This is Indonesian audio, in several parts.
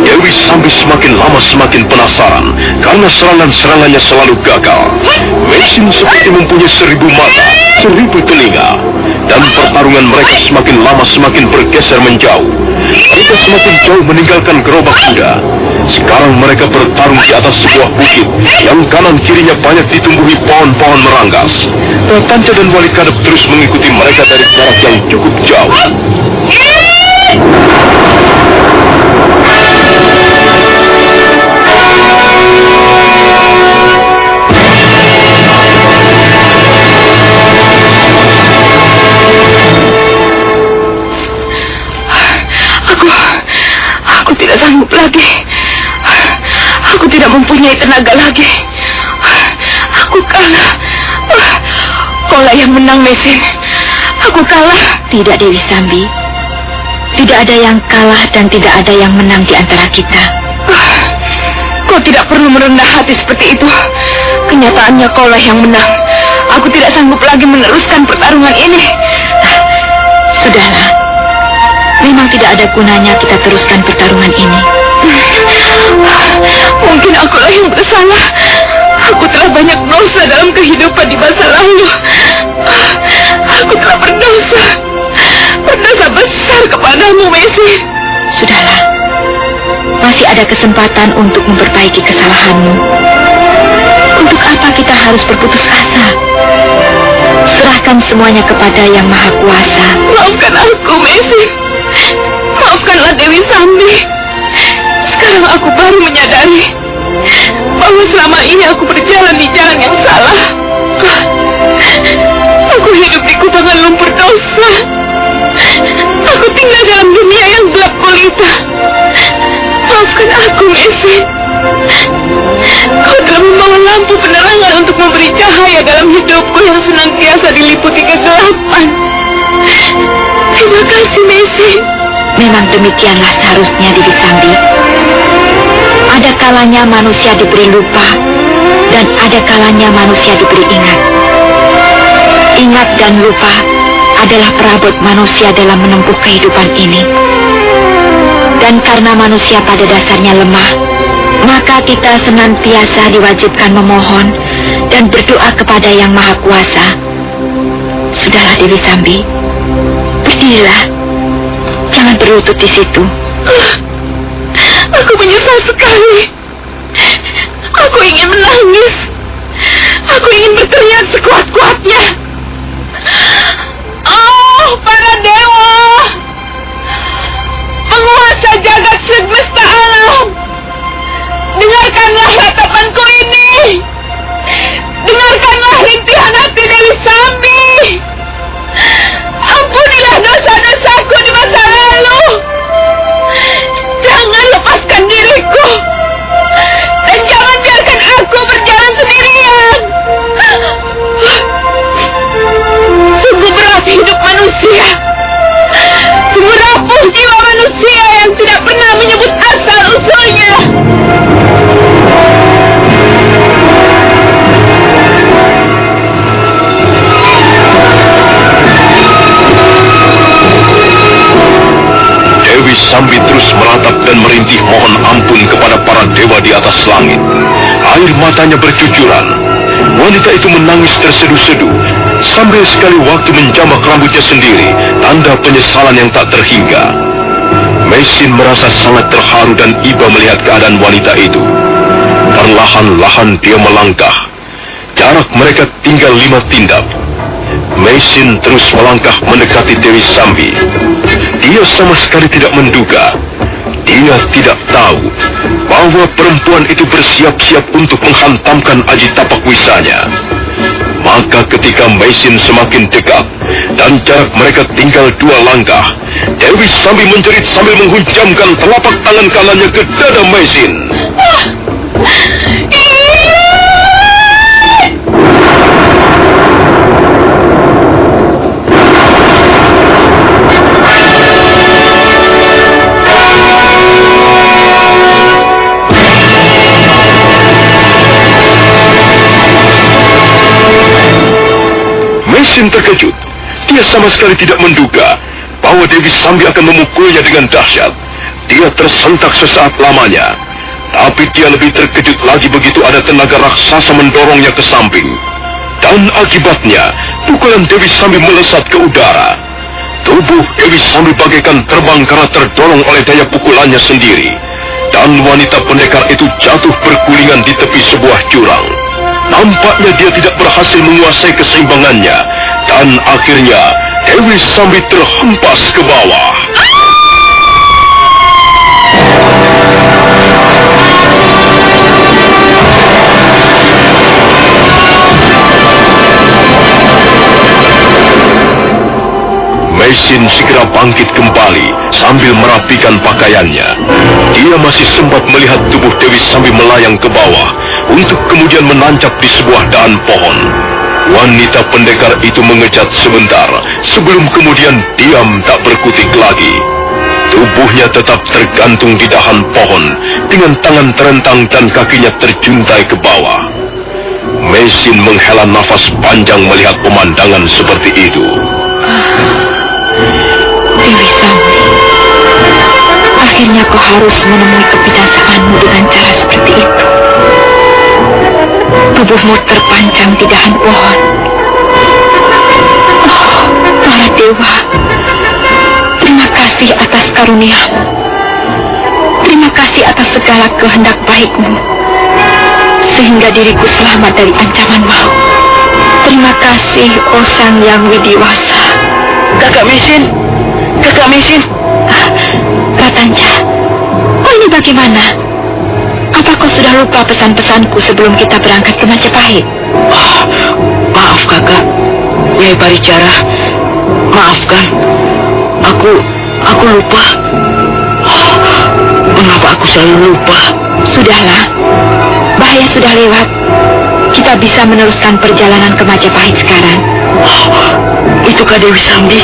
Dewi Sambi semakin lama semakin penasaran karena serangan-serangannya selalu gagal. Meisin seperti mempunyai 1000 mata, 1000 telinga, dan pertarungan mereka semakin lama semakin bergeser menjauh. Mereka semakin jauh meninggalkan gerobak kuda. Sekarang mereka bertarung di atas sebuah bukit yang kanan kirinya banyak ditumbuhi pohon-pohon meranggas. Ratanja dan Wali Kadep terus mengikuti mereka dari jarak yang cukup jauh. Aku tidak sanggup lagi. Aku tidak mempunyai tenaga lagi. Aku kalah. Kaulah yang menang, Meisin. Aku kalah. Tidak, Dewi Sambi. Tidak ada yang kalah dan tidak ada yang menang di antara kita. Kau tidak perlu merendah hati seperti itu. Kenyataannya kaulah yang menang. Aku tidak sanggup lagi meneruskan pertarungan ini. Sudahlah. Memang tidak ada gunanya kita teruskan pertarungan ini. Mungkin akulah yang bersalah. Aku telah banyak dosa dalam kehidupan di masa lalu. Aku telah berdosa. Berdosa besar kepadamu, Meisin. Sudahlah. Masih ada kesempatan untuk memperbaiki kesalahanmu. Untuk apa kita harus berputus asa? Serahkan semuanya kepada Yang Maha Kuasa. Maafkan aku, Meisin. Maafkanlah Dewi Sambi. Sekarang aku baru menyadari bahwa selama ini aku berjalan di jalan yang salah. Aku hidup di kubangan lumpur dosa. Aku tinggal dalam dunia yang gelap gulita. Maafkan aku, Meisin. Kau telah membawa lampu penerangan untuk memberi cahaya dalam hidupku yang senantiasa diliputi kegelapan. Terima kasih, Meisin. Memang demikianlah seharusnya, Dewi Sambi. Ada kalanya manusia diberi lupa, dan ada kalanya manusia diberi ingat. Ingat dan lupa adalah perabot manusia dalam menempuh kehidupan ini. Dan karena manusia pada dasarnya lemah, maka kita senantiasa diwajibkan memohon dan berdoa kepada Yang Maha Kuasa. Sudahlah, Dewi Sambi. Berdirilah. Jangan berlutut di situ. Aku menyesal sekali. Aku ingin menangis. Aku ingin berteriak sekuat-kuatnya. Oh, para dewa, penguasa jagat semesta alam, dengarkanlah ratapanku ini. Dengarkanlah rintihan hati Dewi Sambi. Ampunilah dosa-dosaku di masa lalu. Jangan lepaskan diriku. Dan jangan biarkan aku berjalan sendirian. Sungguh berat hidup manusia. Sungguh rapuh jiwa manusia yang tidak pernah menyebut asal-usulnya. Dewi Sambi terus meratap dan merintih mohon ampun kepada para dewa di atas langit. Air matanya bercucuran. Wanita itu menangis terseduh-seduh sambil sekali waktu menjamak rambutnya sendiri, tanda penyesalan yang tak terhingga. Meisin merasa sangat terharu dan iba melihat keadaan wanita itu. Perlahan-lahan dia melangkah. Jarak mereka tinggal 5 tindap. Meisin terus melangkah mendekati Dewi Sambi. Dia sama sekali tidak menduga. Dia tidak tahu bahwa perempuan itu bersiap-siap untuk menghantamkan aji tapak wisanya. Maka ketika Meisin semakin dekat dan jarak mereka tinggal 2 langkah, Dewi Sambi menjerit sambil menghunjamkan telapak tangan kanannya ke dada Meisin. Maisin terkejut. Dia sama sekali tidak menduga bahwa Dewi Sambi akan memukulnya dengan dahsyat. Dia tersentak sesaat lamanya. Tapi dia lebih terkejut lagi begitu ada tenaga raksasa mendorongnya ke samping. Dan akibatnya, pukulan Dewi Sambi melesat ke udara. Tubuh Dewi Sambi bagaikan terbang karena terdorong oleh daya pukulannya sendiri. Dan wanita pendekar itu jatuh bergulingan di tepi sebuah jurang. Nampaknya dia tidak berhasil menguasai keseimbangannya. Dan akhirnya, Dewi Sambi terhempas ke bawah. Maisin segera bangkit kembali sambil merapikan pakaiannya. Dia masih sempat melihat tubuh Dewi Sambi melayang ke bawah untuk kemudian menancap di sebuah dahan pohon. Wanita pendekar itu mengecat sebentar sebelum kemudian diam tak berkutik lagi. Tubuhnya tetap tergantung di dahan pohon dengan tangan terentang dan kakinya terjuntai ke bawah. Maisin menghela nafas panjang melihat pemandangan seperti itu. Dewi Sambi, akhirnya kau harus menemui kebinasaanmu dengan cara seperti itu. Tubuhmu terpancang di dahan pohon. Oh, para dewa, terima kasih atas karuniamu. Terima kasih atas segala kehendak baikmu, sehingga diriku selamat dari ancaman maut. Terima kasih, oh Sang Yang Widiwasa. Kakak Maisin, Kakak Maisin. Ratanja, kau ini bagaimana? Apa kau sudah lupa pesan-pesanku sebelum kita berangkat ke Majapahit? Maaf kakak, Nyai Paricara, maafkan. Aku lupa. Mengapa aku selalu lupa? Sudahlah, bahaya sudah lewat. Kita bisa meneruskan perjalanan ke Majapahit sekarang. Itukah Dewi Sambi?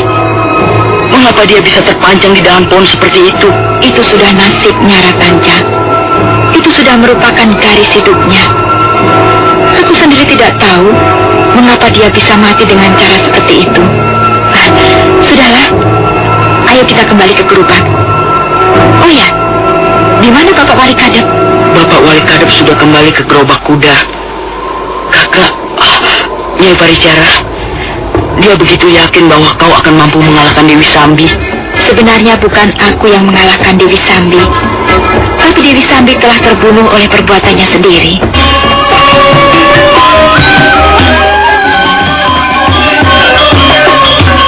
Mengapa dia bisa terpancang di dahan pohon seperti itu? Itu sudah nasibnya, Ratanja. Itu sudah merupakan garis hidupnya. Aku sendiri tidak tahu mengapa dia bisa mati dengan cara seperti itu. Sudahlah, ayo kita kembali ke gerobak. Oh ya, di mana Bapak Wali Kadep? Bapak Wali Kadep sudah kembali ke gerobak kuda. Kakak, Nyai Paricara, dia begitu yakin bahwa kau akan mampu mengalahkan Dewi Sambi. Sebenarnya bukan aku yang mengalahkan Dewi Sambi, tapi Dewi Sambi telah terbunuh oleh perbuatannya sendiri.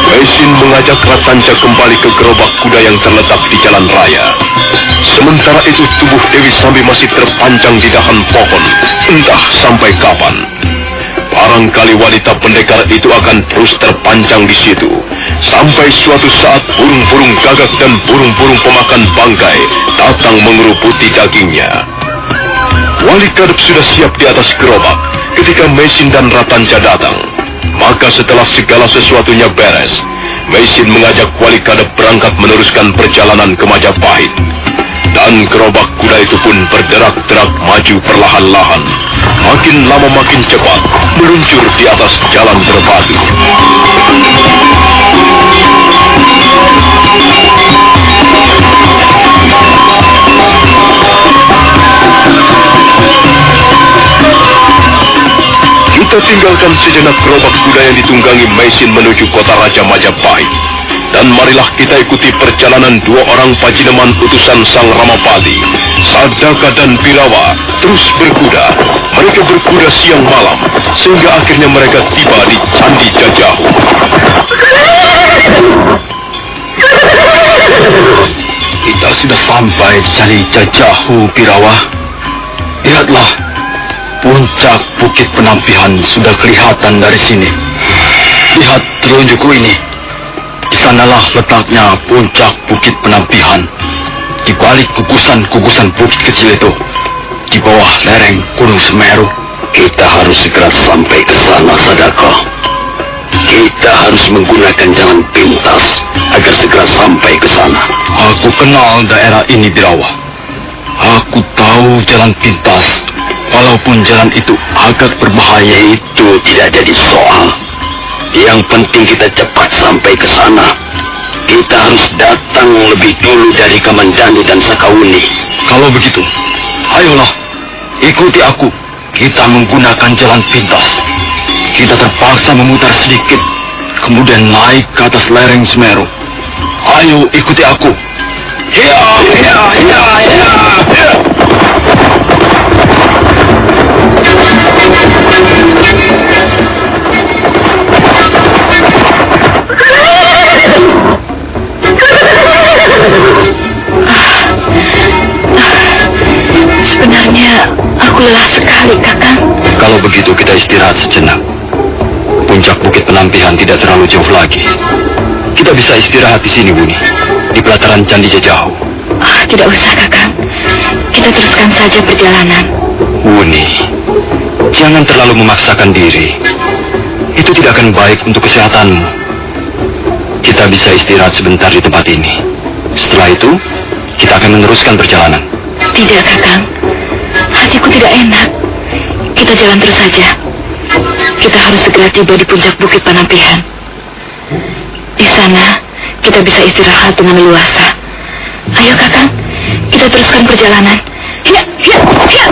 Maisin mengajak Ratanja kembali ke gerobak kuda yang terletak di jalan raya. Sementara itu tubuh Dewi Sambi masih terpancang di dahan pohon, entah sampai kapan. Barangkali wanita pendekar itu akan terus terpancang di situ, sampai suatu saat burung-burung gagak dan burung-burung pemakan bangkai datang mengeruputi dagingnya. Wali Kadep sudah siap di atas gerobak ketika Maisin dan Ratanja datang. Maka setelah segala sesuatunya beres, Maisin mengajak Wali Kadep berangkat meneruskan perjalanan ke Majapahit. Dan gerobak kuda itu pun berderak-derak maju perlahan-lahan, makin lama makin cepat, meluncur di atas jalan berbatu. Kita tinggalkan sejenak gerobak kuda yang ditunggangi Maisin menuju kota Raja Majapahit. Dan marilah kita ikuti perjalanan dua orang pajineman utusan Sang Ramapati, Sadaka dan Birawa, terus berkuda. Mereka berkuda siang malam, sehingga akhirnya mereka tiba di Candi Jajahu. Kita sudah sampai di Candi Jajahu, Birawa. Lihatlah, puncak Bukit Penampihan sudah kelihatan dari sini. Lihat telunjukku ini. Di sanalah letaknya puncak Bukit Penampihan. Di balik gugusan-gugusan bukit kecil itu, di bawah lereng Gunung Semeru. Kita harus segera sampai ke sana, Sadaka. Kita harus menggunakan jalan pintas agar segera sampai ke sana. Aku kenal daerah ini, Birawa. Aku tahu jalan pintas, walaupun jalan itu agak berbahaya. Itu tidak jadi soal. Yang penting kita cepat sampai ke sana. Kita harus datang lebih dulu dari Kamandanu dan Sakauni. Kalau begitu, ayolah, ikuti aku. Kita menggunakan jalan pintas. Kita terpaksa memutar sedikit, kemudian naik ke atas lereng Semeru. Ayo ikuti aku. Hiya, hiya, hiya, hiya, hiya. Sebenarnya aku lelah sekali, Kakang. Kalau begitu kita istirahat sejenak. Puncak Bukit Penampihan tidak terlalu jauh lagi. Kita bisa istirahat di sini, Wuni, di pelataran Candi Jejahu. Tidak usah, Kakang. Kita teruskan saja perjalanan. Wuni, jangan terlalu memaksakan diri. Itu tidak akan baik untuk kesehatanmu. Kita bisa istirahat sebentar di tempat ini. Setelah itu, kita akan meneruskan perjalanan. Tidak, Kakang. Hatiku tidak enak. Kita jalan terus saja. Kita harus segera tiba di puncak Bukit Penampihan. Di sana, kita bisa istirahat dengan leluasa. Ayo, Kakang. Kita teruskan perjalanan. Hiya, hiya, hiya.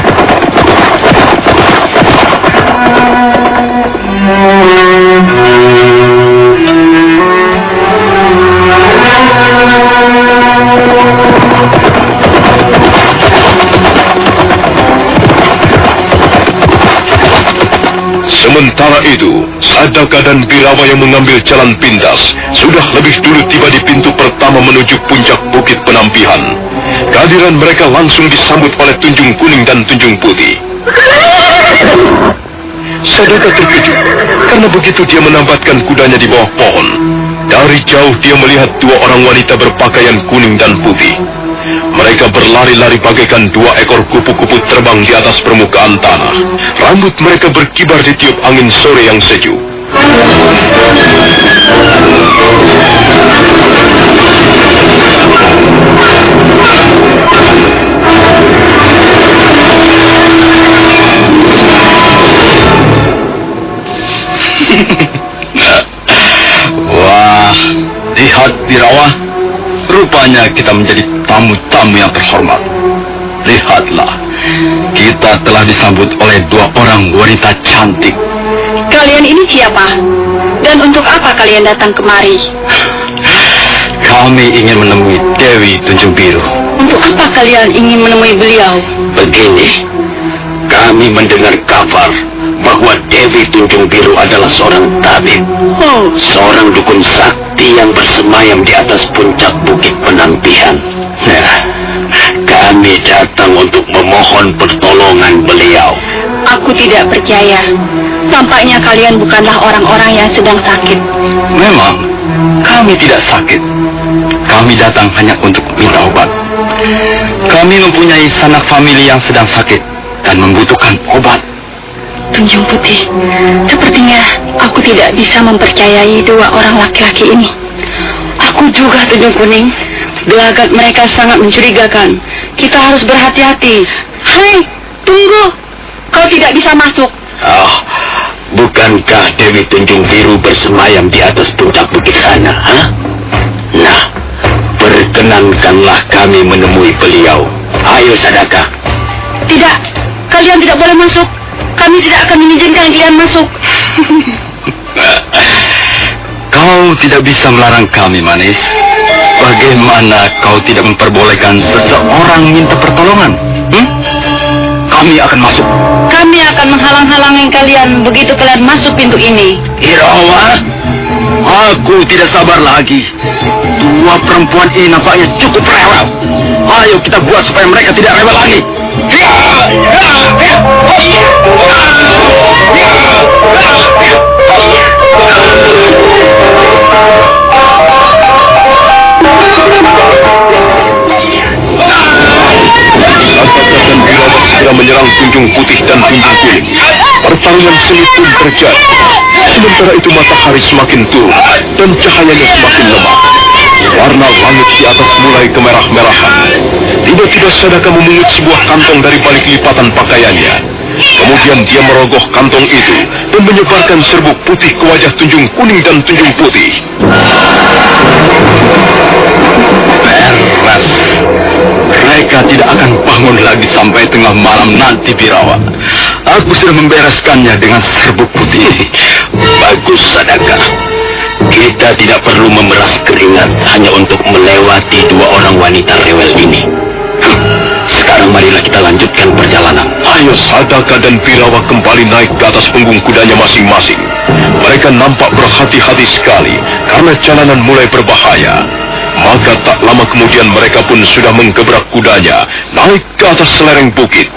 Sementara itu, Sadaka dan Birawa yang mengambil jalan pintas sudah lebih dulu tiba di pintu pertama menuju puncak Bukit Penampihan. Kehadiran mereka langsung disambut oleh Tunjung Kuning dan Tunjung Putih. Sadaka terkejut karena begitu dia menambatkan kudanya di bawah pohon. Dari jauh dia melihat dua orang wanita berpakaian kuning dan putih. Mereka berlari-lari bagaikan dua ekor kupu-kupu terbang di atas permukaan tanah. Rambut mereka berkibar ditiup angin sore yang sejuk. Wah, lihat Birawa. Rupanya kita menjadi tamu-tamu yang terhormat. Lihatlah, kita telah disambut oleh dua orang wanita cantik. Kalian ini siapa? Dan untuk apa kalian datang kemari? Kami ingin menemui Dewi Tunjung Biru. Untuk apa kalian ingin menemui beliau? Begini, kami mendengar kabar bahwa Dewi Tunjung Biru adalah seorang tabib. Oh, Seorang dukun sakti yang bersemayam di atas puncak Bukit Penampihan. Nah, kami datang untuk memohon pertolongan beliau. aku tidak percaya. Tampaknya kalian bukanlah orang-orang yang sedang sakit. Memang, kami tidak sakit. Kami datang hanya untuk minta obat. Kami mempunyai sanak famili yang sedang sakit dan membutuhkan obat. Tunjung Putih, sepertinya aku tidak bisa mempercayai dua orang laki-laki ini. Aku juga, Tunjung Kuning. Gelagat mereka sangat mencurigakan. Kita harus berhati-hati. Hai, tunggu. Kau tidak bisa masuk. Bukankah Dewi Tunjung Biru bersemayam di atas puncak bukit sana? Nah, perkenankanlah kami menemui beliau. Ayo, Sadaka. Tidak, kalian tidak boleh masuk. Kami tidak akan mengizinkan kalian masuk. Kau tidak bisa melarang kami, Manis. Bagaimana kau tidak memperbolehkan seseorang minta pertolongan? Kami akan masuk. Kami akan menghalang-halangi kalian begitu kalian masuk pintu ini. Irawa, aku tidak sabar lagi. Dua perempuan ini nampaknya cukup rewel. Ayo kita buat supaya mereka tidak rewel lagi. Segera menyerang Tunjung Putih dan Tunjung Kuning. Pertarungan sengit pun terjadi. Sementara itu matahari semakin turun dan cahayanya semakin lemah. Warna langit di atas mulai kemerah-merahan. Tiba-tiba Sadaka memungut sebuah kantong dari balik lipatan pakaiannya. Kemudian dia merogoh kantong itu dan menyebarkan serbuk putih ke wajah Tunjung Kuning dan Tunjung Putih. Beres. Mereka tidak akan bangun lagi sampai tengah malam nanti, Birawa. Aku sudah membereskannya dengan serbuk putih. Bagus, Sadaka. Kita tidak perlu memeras keringat hanya untuk melewati dua orang wanita rewel ini. Sekarang marilah kita lanjutkan perjalanan. Ayo, Sadaka dan Birawa kembali naik ke atas punggung kudanya masing-masing. Mereka nampak berhati-hati sekali karena jalanan mulai berbahaya. Maka tak lama kemudian mereka pun sudah menggebrak kudanya naik ke atas lereng bukit.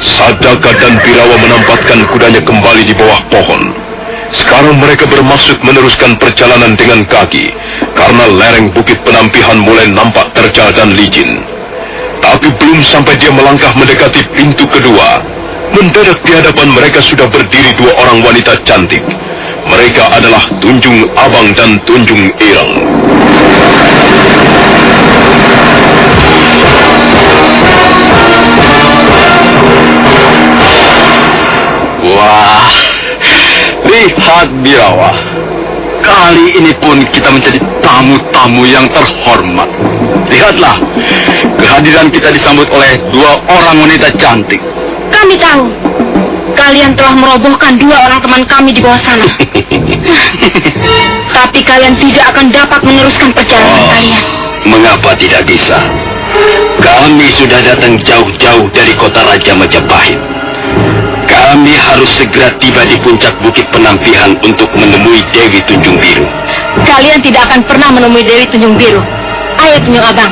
Sadaka dan Birawa menempatkan kudanya kembali di bawah pohon. Sekarang mereka bermaksud meneruskan perjalanan dengan kaki, karena lereng bukit penampihan mulai nampak terjal dan licin. Tapi belum sampai dia melangkah mendekati pintu kedua, mendadak di hadapan mereka sudah berdiri dua orang wanita cantik. Mereka adalah Tunjung Abang dan Tunjung Ireng. Wah, lihat Birawa. Kali ini pun kita menjadi tamu-tamu yang terhormat. Lihatlah, kehadiran kita disambut oleh dua orang wanita cantik. Kami tahu. Kalian telah merobohkan dua orang teman kami di bawah sana. Tapi kalian tidak akan dapat meneruskan perjalanan kalian. Mengapa tidak bisa? Kami sudah datang jauh-jauh dari kota Raja Majapahit. Kami harus segera tiba di puncak bukit penampihan untuk menemui Dewi Tunjung Biru. Kalian tidak akan pernah menemui Dewi Tunjung Biru. Ayo Tunjung Abang,